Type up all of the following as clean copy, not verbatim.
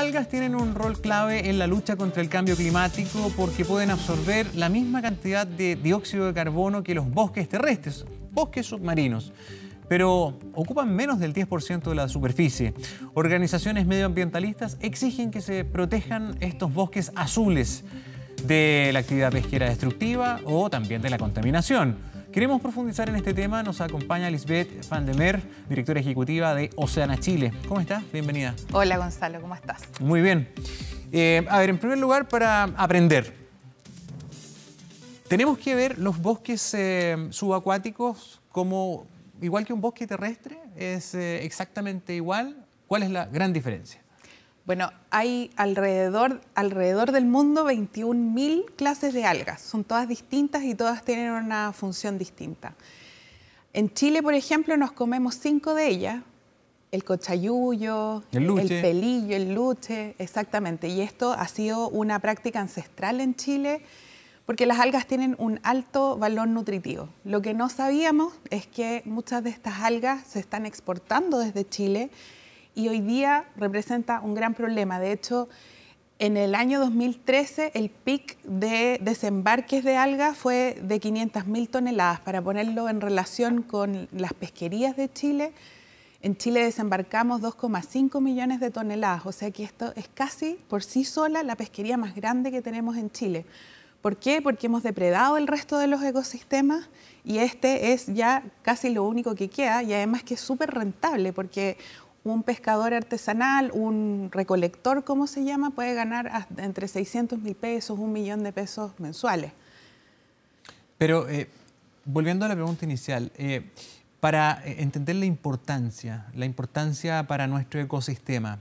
algas tienen un rol clave en la lucha contra el cambio climático porque pueden absorber la misma cantidad de dióxido de carbono que los bosques terrestres, bosques submarinos, pero ocupan menos del 10% de la superficie. Organizaciones medioambientalistas exigen que se protejan estos bosques azules de la actividad pesquera destructiva o también de la contaminación. Queremos profundizar en este tema. Nos acompaña Lisbeth van der Meer, directora ejecutiva de Oceana Chile. ¿Cómo estás? Bienvenida. Hola Gonzalo, ¿cómo estás? Muy bien. A ver, en primer lugar, para aprender, ¿tenemos que ver los bosques subacuáticos como igual que un bosque terrestre? ¿Es exactamente igual? ¿Cuál es la gran diferencia? Bueno, hay alrededor del mundo 21.000 clases de algas. Son todas distintas y todas tienen una función distinta. En Chile, por ejemplo, nos comemos 5 de ellas. El cochayuyo, el pelillo, el luche, exactamente. Y esto ha sido una práctica ancestral en Chile porque las algas tienen un alto valor nutritivo. Lo que no sabíamos es que muchas de estas algas se están exportando desde Chile y hoy día representa un gran problema. De hecho, en el año 2013 el pic de desembarques de algas fue de 500.000 toneladas. Para ponerlo en relación con las pesquerías de Chile, en Chile desembarcamos 2,5 millones de toneladas. O sea que esto es casi por sí sola la pesquería más grande que tenemos en Chile. ¿Por qué? Porque hemos depredado el resto de los ecosistemas y este es ya casi lo único que queda, y además que es súper rentable porque un pescador artesanal, un recolector, ¿cómo se llama?, puede ganar entre 600.000 pesos, 1 millón de pesos mensuales. Pero, volviendo a la pregunta inicial, para entender la importancia para nuestro ecosistema,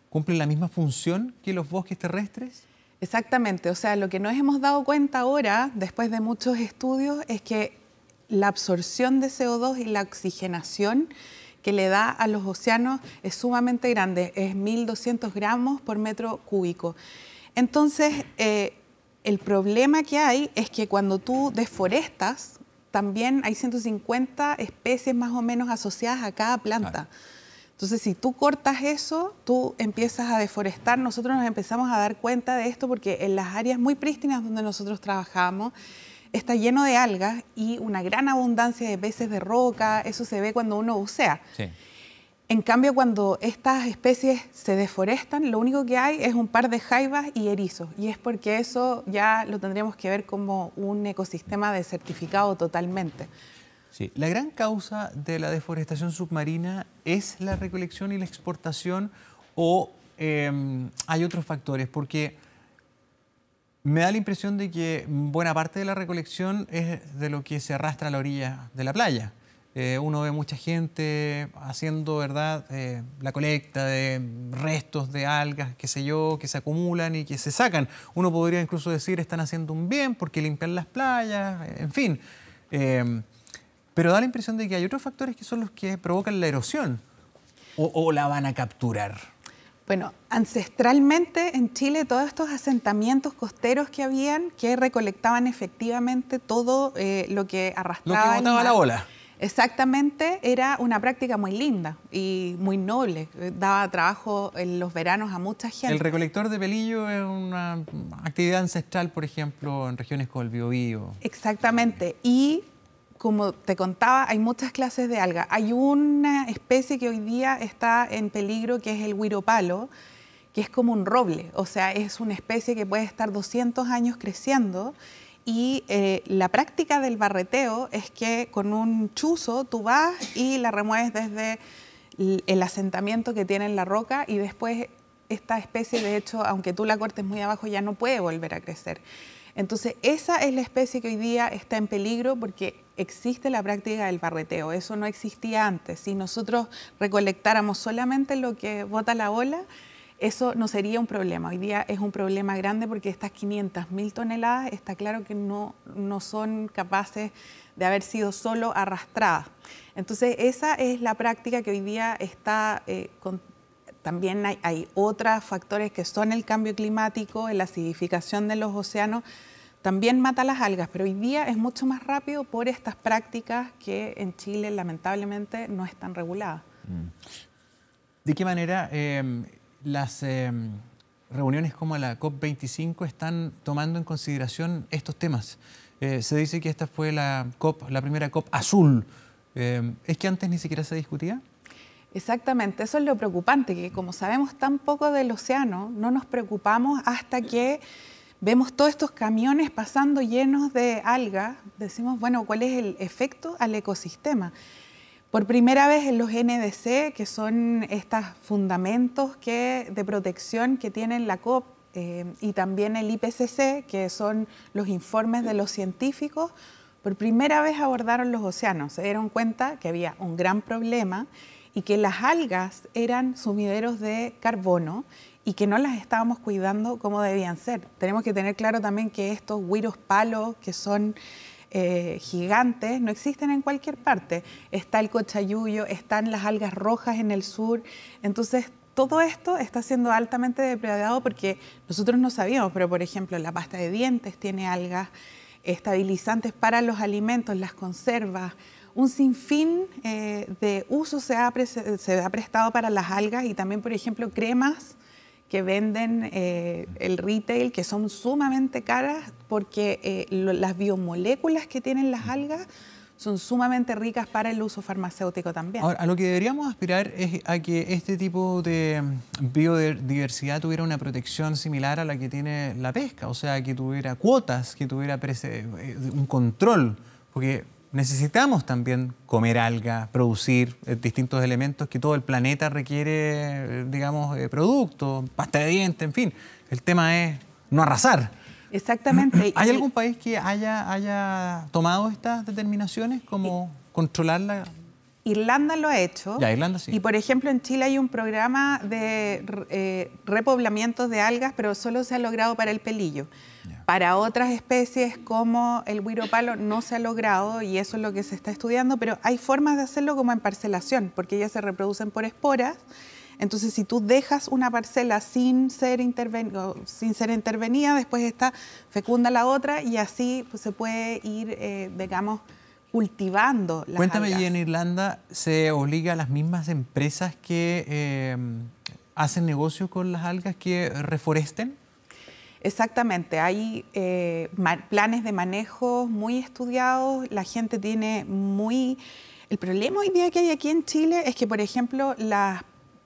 ¿cumplen la misma función que los bosques terrestres? Exactamente, o sea, lo que nos hemos dado cuenta ahora, después de muchos estudios, es que la absorción de CO2 y la oxigenación que le da a los océanos es sumamente grande, es 1.200 gramos por metro cúbico. Entonces, el problema que hay es que cuando tú desforestas, también hay 150 especies más o menos asociadas a cada planta. Claro. Entonces, si tú cortas eso, tú empiezas a deforestar. Nosotros nos empezamos a dar cuenta de esto porque en las áreas muy prístinas donde nosotros trabajamos, está lleno de algas y una gran abundancia de peces de roca. Eso se ve cuando uno bucea. Sí. En cambio, cuando estas especies se deforestan, lo único que hay es un par de jaivas y erizos. Y es porque eso ya lo tendríamos que ver como un ecosistema desertificado totalmente. Sí. La gran causa de la deforestación submarina es la recolección y la exportación, o hay otros factores, porque me da la impresión de que buena parte de la recolección es de lo que se arrastra a la orilla de la playa. Uno ve mucha gente haciendo, ¿verdad?, la colecta de restos de algas, qué sé yo, que se acumulan y que se sacan. Uno podría incluso decir están haciendo un bien porque limpian las playas, en fin. Pero da la impresión de que hay otros factores que son los que provocan la erosión. ¿O la van a capturar? Bueno, ancestralmente en Chile todos estos asentamientos costeros que habían, que recolectaban efectivamente todo lo que arrastraba. Lo que botaba la ola. Exactamente, era una práctica muy linda y muy noble. Daba trabajo en los veranos a mucha gente. El recolector de pelillo es una actividad ancestral, por ejemplo, en regiones como el Biobío. Exactamente. Y como te contaba, hay muchas clases de algas. Hay una especie que hoy día está en peligro, que es el huiropalo, que es como un roble. O sea, es una especie que puede estar 200 años creciendo. Y la práctica del barreteo es que con un chuzo tú vas y la remueves desde el asentamiento que tiene en la roca, y después esta especie, de hecho, aunque tú la cortes muy abajo, ya no puede volver a crecer. Entonces, esa es la especie que hoy día está en peligro porque existe la práctica del barreteo. Eso no existía antes. Si nosotros recolectáramos solamente lo que bota la ola, eso no sería un problema. Hoy día es un problema grande porque estas 500.000 toneladas está claro que no son capaces de haber sido solo arrastradas. Entonces, esa es la práctica que hoy día está también hay otros factores que son el cambio climático, la acidificación de los océanos, también mata las algas, pero hoy día es mucho más rápido por estas prácticas que en Chile lamentablemente no están reguladas. ¿De qué manera las reuniones como la COP25 están tomando en consideración estos temas. Se dice que esta fue la primera COP azul. ¿Es que antes ni siquiera se discutía? Exactamente, eso es lo preocupante, que como sabemos tan poco del océano, no nos preocupamos hasta que vemos todos estos camiones pasando llenos de algas. Decimos, bueno, ¿cuál es el efecto al ecosistema? Por primera vez en los NDC, que son estos fundamentos de protección que tienen la COP, y también el IPCC, que son los informes de los científicos, por primera vez abordaron los océanos. Se dieron cuenta que había un gran problema y que las algas eran sumideros de carbono y que no las estábamos cuidando como debían ser. Tenemos que tener claro también que estos güiros palos, que son gigantes, no existen en cualquier parte. Está el cochayuyo, están las algas rojas en el sur. Entonces, todo esto está siendo altamente depredado porque nosotros no sabíamos, pero por ejemplo, la pasta de dientes tiene algas, estabilizantes para los alimentos, las conservas. Un sinfín de usos se ha prestado para las algas y también, por ejemplo, cremas que venden el retail, que son sumamente caras porque las biomoléculas que tienen las algas son sumamente ricas para el uso farmacéutico también. Ahora, a lo que deberíamos aspirar es a que este tipo de biodiversidad tuviera una protección similar a la que tiene la pesca, o sea, que tuviera cuotas, que tuviera un control, porque necesitamos también comer alga, producir distintos elementos que todo el planeta requiere, digamos, productos, pasta de dientes, en fin. El tema es no arrasar. Exactamente. ¿Hay algún país que haya tomado estas determinaciones, como controlarla? Irlanda lo ha hecho. Ya, Irlanda sí. Y por ejemplo en Chile hay un programa de repoblamientos de algas, pero solo se ha logrado para el pelillo. Ya. Para otras especies como el güiro palo no se ha logrado y eso es lo que se está estudiando, pero hay formas de hacerlo como en parcelación, porque ellas se reproducen por esporas. Entonces, si tú dejas una parcela sin ser intervenida, después esta fecunda la otra y así pues, se puede ir, digamos, cultivando las Cuéntame, algas. ¿y en Irlanda se obliga a las mismas empresas que hacen negocio con las algas que reforesten? Exactamente, hay planes de manejo muy estudiados, la gente tiene muy... El problema hoy día que hay aquí en Chile es que, por ejemplo, las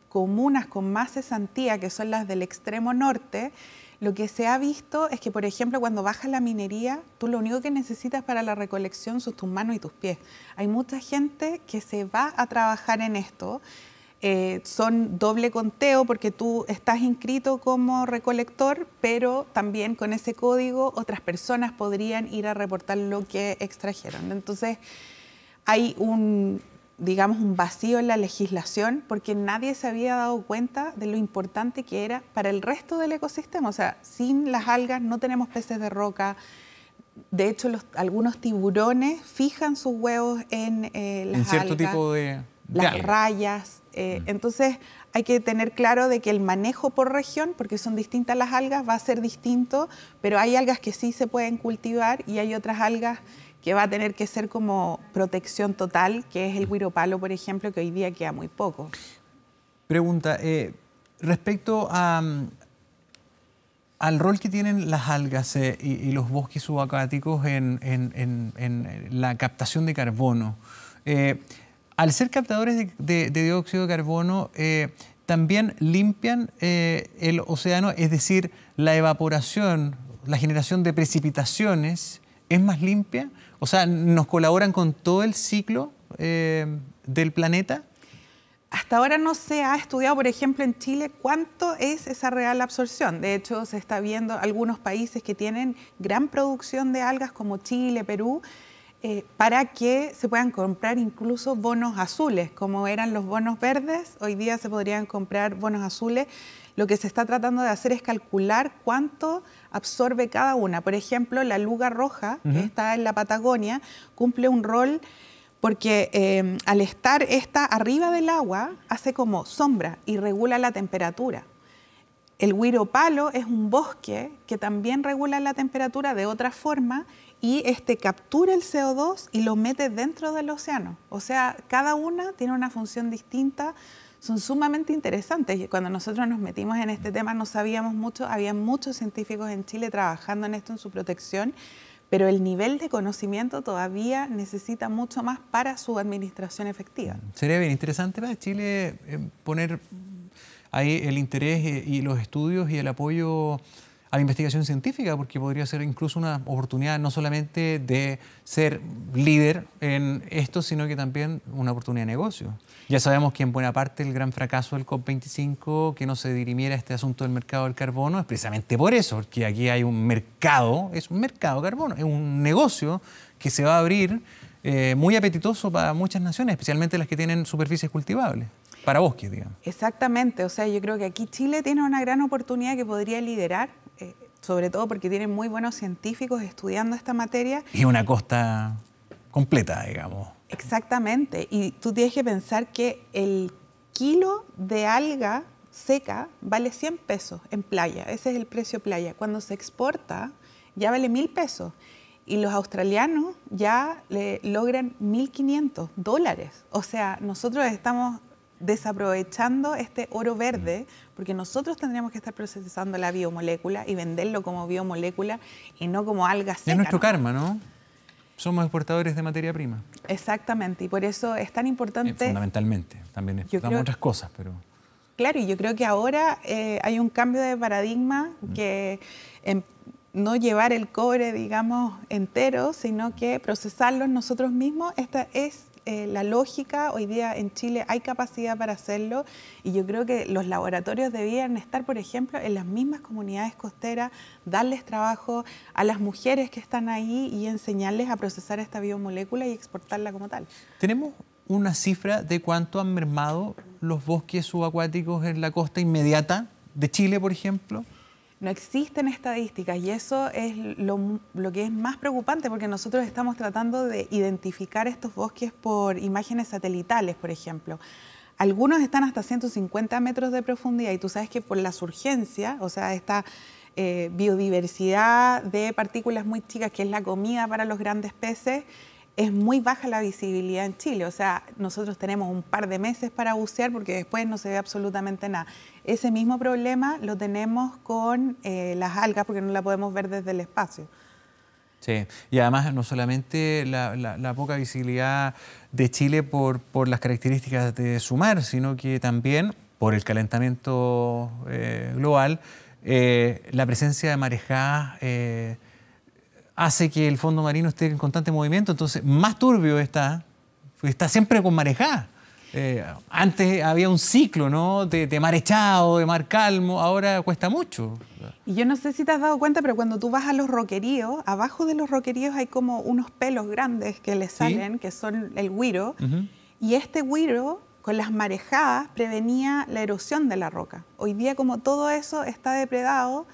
comunas con más cesantía, que son las del extremo norte, lo que se ha visto es que, por ejemplo, cuando baja la minería, tú lo único que necesitas para la recolección son tus manos y tus pies. Hay mucha gente que se va a trabajar en esto, son doble conteo porque tú estás inscrito como recolector, pero también con ese código otras personas podrían ir a reportar lo que extrajeron. Entonces, hay digamos, un vacío en la legislación porque nadie se había dado cuenta de lo importante que era para el resto del ecosistema. O sea, sin las algas no tenemos peces de roca. De hecho, algunos tiburones fijan sus huevos en las cierto algas, tipo de las algas. rayas. Entonces, hay que tener claro de que el manejo por región, porque son distintas las algas, va a ser distinto, pero hay algas que sí se pueden cultivar y hay otras algas que va a tener que ser como protección total, que es el güiro palo, por ejemplo, que hoy día queda muy poco. Pregunta, respecto al rol que tienen las algas y los bosques subacuáticos en la captación de carbono, al ser captadores de dióxido de carbono, también limpian el océano, es decir, la evaporación, la generación de precipitaciones es más limpia. O sea, ¿nos colaboran con todo el ciclo del planeta? Hasta ahora no se ha estudiado, por ejemplo, en Chile, cuánto es esa real absorción. De hecho, se está viendo algunos países que tienen gran producción de algas, como Chile, Perú, para que se puedan comprar incluso bonos azules, como eran los bonos verdes. Hoy día se podrían comprar bonos azules. Lo que se está tratando de hacer es calcular cuánto absorbe cada una. Por ejemplo, la luga roja, que está en la Patagonia, cumple un rol porque al estar esta arriba del agua, hace como sombra y regula la temperatura. El güiro palo es un bosque que también regula la temperatura de otra forma y captura el CO2 y lo mete dentro del océano. O sea, cada una tiene una función distinta. son sumamente interesantes. Cuando nosotros nos metimos en este tema no sabíamos mucho, había muchos científicos en Chile trabajando en esto, en su protección, pero el nivel de conocimiento todavía necesita mucho más para su administración efectiva. Sería bien interesante para Chile poner ahí el interés y los estudios y el apoyo a la investigación científica, porque podría ser incluso una oportunidad no solamente de ser líder en esto, sino que también una oportunidad de negocio. Ya sabemos que en buena parte el gran fracaso del COP25, que no se dirimiera este asunto del mercado del carbono, es precisamente por eso, porque aquí hay un mercado, es un mercado de carbono, es un negocio que se va a abrir muy apetitoso para muchas naciones, especialmente las que tienen superficies cultivables. Para bosques, digamos. Exactamente, o sea, yo creo que aquí Chile tiene una gran oportunidad que podría liderar, sobre todo porque tienen muy buenos científicos estudiando esta materia. Y una costa completa, digamos. Exactamente, y tú tienes que pensar que el kilo de alga seca vale 100 pesos en playa, ese es el precio playa. Cuando se exporta ya vale 1.000 pesos. Y los australianos ya logran $1.500. O sea, nosotros estamos desaprovechando este oro verde, porque nosotros tendríamos que estar procesando la biomolécula y venderlo como biomolécula y no como alga seca. Es nuestro karma, ¿no? Somos exportadores de materia prima. Exactamente, y por eso es tan importante... fundamentalmente, también damos otras cosas, pero... Claro, y yo creo que ahora hay un cambio de paradigma que no llevar el cobre, digamos, entero, sino que procesarlo nosotros mismos. Esta es la lógica. Hoy día en Chile hay capacidad para hacerlo y yo creo que los laboratorios debían estar, por ejemplo, en las mismas comunidades costeras, darles trabajo a las mujeres que están ahí y enseñarles a procesar esta biomolécula y exportarla como tal. ¿Tenemos una cifra de cuánto han mermado los bosques subacuáticos en la costa inmediata de Chile, por ejemplo? No existen estadísticas y eso es lo que es más preocupante, porque nosotros estamos tratando de identificar estos bosques por imágenes satelitales, por ejemplo. Algunos están hasta 150 metros de profundidad y tú sabes que por la surgencia, o sea, esta biodiversidad de partículas muy chicas, que es la comida para los grandes peces, es muy baja la visibilidad en Chile. O sea, nosotros tenemos un par de meses para bucear porque después no se ve absolutamente nada. Ese mismo problema lo tenemos con las algas porque no la podemos ver desde el espacio. Sí, y además no solamente la poca visibilidad de Chile por las características de su mar, sino que también por el calentamiento global, la presencia de marejadas hace que el fondo marino esté en constante movimiento, entonces más turbio está siempre con marejada. Antes había un ciclo, ¿no?, de mar echado, de mar calmo, ahora cuesta mucho. Y yo no sé si te has dado cuenta, pero cuando tú vas a los roqueríos, abajo de los roqueríos hay como unos pelos grandes que le salen, ¿sí?, que son el güiro, y este güiro con las marejadas prevenía la erosión de la roca. Hoy día, como todo eso está depredado,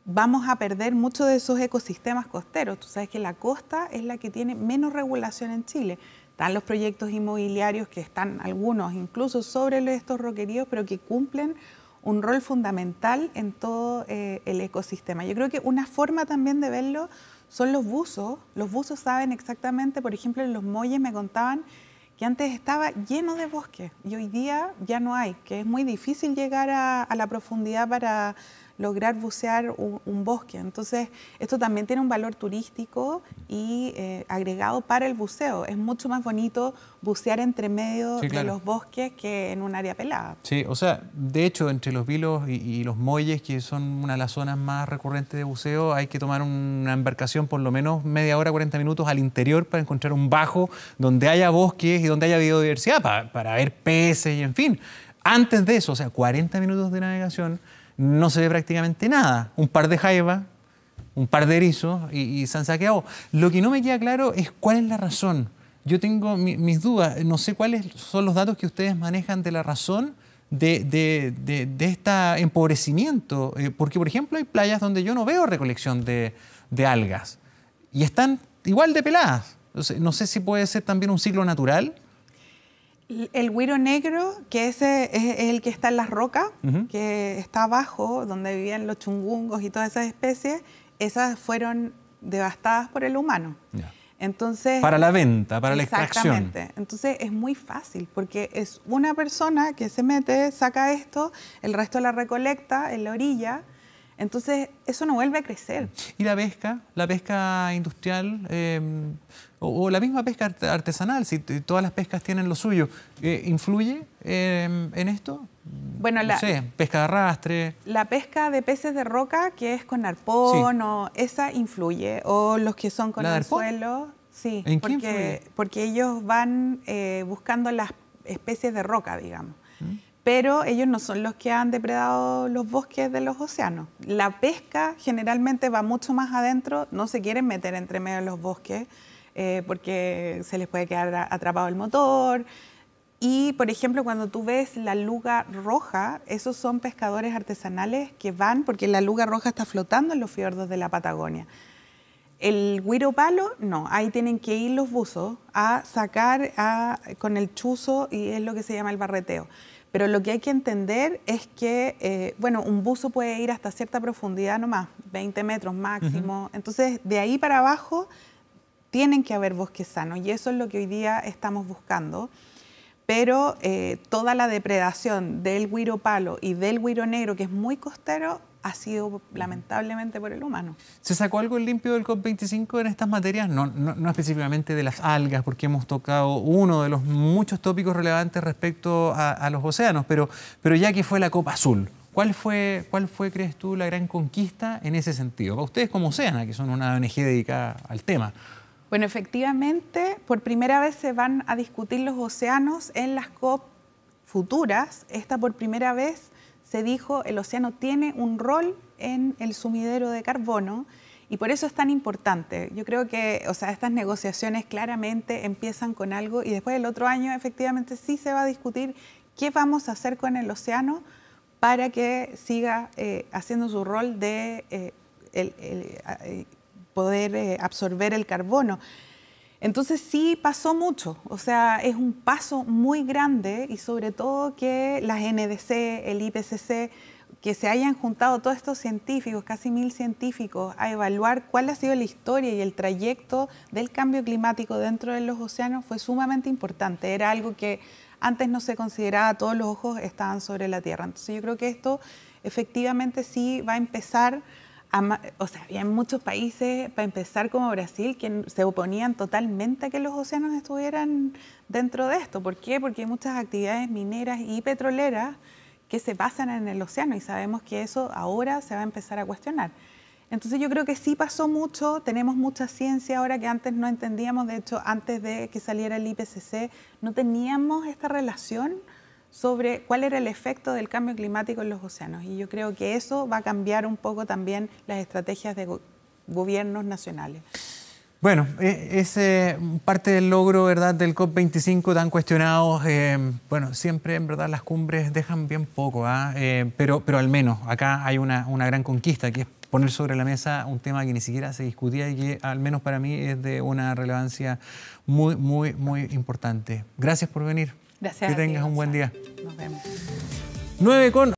vamos a perder muchos de esos ecosistemas costeros. Tú sabes que la costa es la que tiene menos regulación en Chile. Están los proyectos inmobiliarios que están algunos incluso sobre estos roqueríos, pero que cumplen un rol fundamental en todo el ecosistema. Yo creo que una forma también de verlo son los buzos. Los buzos saben exactamente, por ejemplo, en los Molles me contaban que antes estaba lleno de bosque y hoy día ya no hay, que es muy difícil llegar a la profundidad para lograr bucear un bosque. Entonces, esto también tiene un valor turístico y agregado para el buceo. Es mucho más bonito bucear entre medio de los bosques que en un área pelada. Sí, o sea, de hecho, entre los Vilos y los Molles, que son una de las zonas más recurrentes de buceo, hay que tomar una embarcación por lo menos media hora, 40 minutos al interior para encontrar un bajo donde haya bosques y donde haya biodiversidad, para ver peces y en fin. Antes de eso, o sea, 40 minutos de navegación, no se ve prácticamente nada. Un par de jaivas, un par de erizos y se han saqueado. Lo que no me queda claro es cuál es la razón. Yo tengo mis dudas. No sé cuáles son los datos que ustedes manejan de la razón de este empobrecimiento. Porque, por ejemplo, hay playas donde yo no veo recolección de algas y están igual de peladas. Entonces, no sé si puede ser también un ciclo natural. El güiro negro, que ese es el que está en las rocas, que está abajo, donde vivían los chungungos y todas esas especies, esas fueron devastadas por el humano. Entonces, para la venta, para la extracción. Exactamente. Entonces es muy fácil porque es una persona que se mete, saca esto, el resto la recolecta en la orilla. Entonces eso no vuelve a crecer. ¿Y la pesca industrial o la misma pesca artesanal, si todas las pescas tienen lo suyo, influye en esto? Bueno, no sé, pesca de arrastre. La pesca de peces de roca, que es con arpón, sí. o esa influye. O los que son con anzuelo, sí. ¿En qué influye? Porque ellos van buscando las especies de roca, digamos. Pero ellos no son los que han depredado los bosques de los océanos. La pesca generalmente va mucho más adentro, no se quieren meter entre medio de los bosques porque se les puede quedar atrapado el motor. Y, por ejemplo, cuando tú ves la luga roja, esos son pescadores artesanales que van, porque la luga roja está flotando en los fiordos de la Patagonia. El güiro palo, no, ahí tienen que ir los buzos a sacar con el chuzo y es lo que se llama el barreteo. Pero lo que hay que entender es que, bueno, un buzo puede ir hasta cierta profundidad nomás, 20 metros máximo. Entonces, de ahí para abajo tienen que haber bosques sanos y eso es lo que hoy día estamos buscando. Pero toda la depredación del güiro palo y del güiro negro, que es muy costero, ha sido lamentablemente por el humano. ¿Se sacó algo limpio del COP25 en estas materias? No específicamente de las algas, porque hemos tocado uno de los muchos tópicos relevantes respecto a los océanos, pero ya que fue la Copa Azul, ¿cuál fue, crees tú, la gran conquista en ese sentido? Para ustedes como Oceana, que son una ONG dedicada al tema. Bueno, efectivamente, por primera vez se van a discutir los océanos en las COP futuras. Esta por primera vez se dijo el océano tiene un rol en el sumidero de carbono y por eso es tan importante. Yo creo que, o sea, estas negociaciones claramente empiezan con algo y después del otro año efectivamente sí se va a discutir qué vamos a hacer con el océano para que siga haciendo su rol de poder absorber el carbono. Entonces sí pasó mucho, o sea, es un paso muy grande y sobre todo que las NDC, el IPCC, que se hayan juntado todos estos científicos, casi 1000 científicos, a evaluar cuál ha sido la historia y el trayecto del cambio climático dentro de los océanos fue sumamente importante. Era algo que antes no se consideraba, todos los ojos estaban sobre la Tierra. Entonces yo creo que esto efectivamente sí va a empezar. O sea, había muchos países, para empezar como Brasil, que se oponían totalmente a que los océanos estuvieran dentro de esto. ¿Por qué? Porque hay muchas actividades mineras y petroleras que se basan en el océano y sabemos que eso ahora se va a empezar a cuestionar. Entonces yo creo que sí pasó mucho, tenemos mucha ciencia ahora que antes no entendíamos. De hecho, antes de que saliera el IPCC no teníamos esta relación sobre cuál era el efecto del cambio climático en los océanos. Y yo creo que eso va a cambiar un poco también las estrategias de gobiernos nacionales. Bueno, es parte del logro, ¿verdad?, del COP25 tan cuestionados. Bueno, siempre en verdad las cumbres dejan bien poco, pero al menos acá hay una gran conquista, que es poner sobre la mesa un tema que ni siquiera se discutía y que al menos para mí es de una relevancia muy, muy, muy importante. Gracias por venir. Gracias. Que tengas un buen día. Nos vemos. 9 con